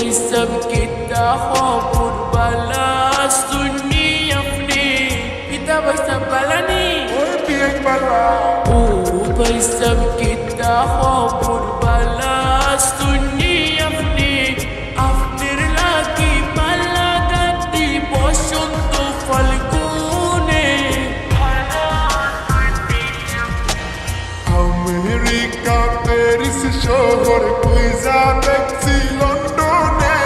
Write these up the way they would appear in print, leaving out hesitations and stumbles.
भाई सब कितना खबर वाला सुन्नी अपने पिता भाई सब वाला नहीं ओ भाई सब कितना खबर वाला सुन्नी अपने आफ्टर लागी माला गाती বসন্ত ফাল্গুনে আমেরিকা প্যারিস শহর কুইজা দেখছি লন্ডনে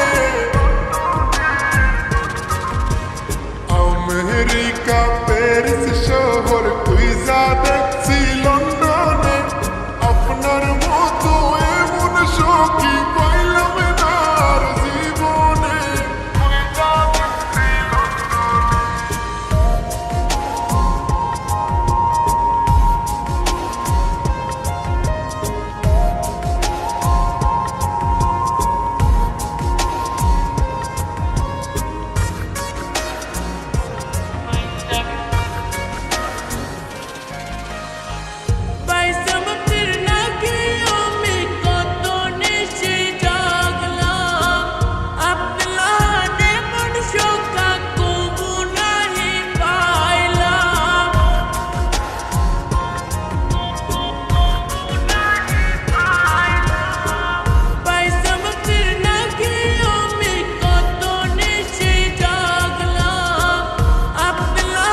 আমেরিকা প্যারিস শহর কুইজা দেখছি লন্ডনে আপনার মতো এমন সখী পাইলাম না আর জীবনে কুইজা দেখছি भाई सब फिर लगियों में कतने से जागला अपना ने मनुष्यों का को नहीं पाइला भाई सब फिर लगियों में कतने से जागला अपना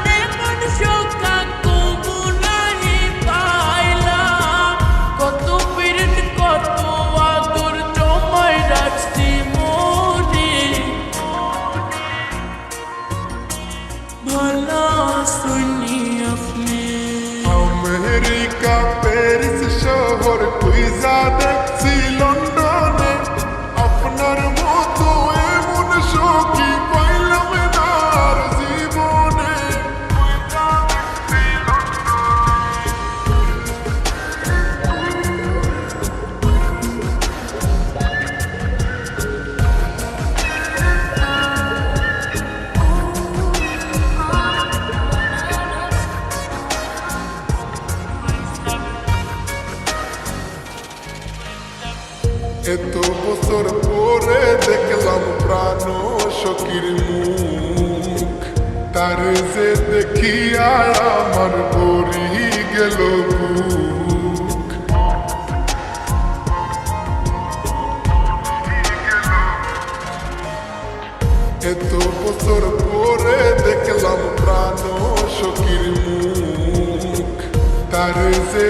ने मनुष्यों का को नहीं पाइला কত পীড়িত কত আদর জমায় রাখছি মনে ভালো শুনি আপনি আমেরিকা প্যারিস শহর কুইজা দেখছি লন্ডনে আপনার মতো এমন সখী পাইলাম না আর জীবনে কুইজা দেখছি এত বছর পরে দেখলাম প্রাণ সখীর মুখ তার যে দেখিয়া আমার ভরি গেল বুক এত বছর পরে দেখলাম প্রাণ সখীর মুখ তার যে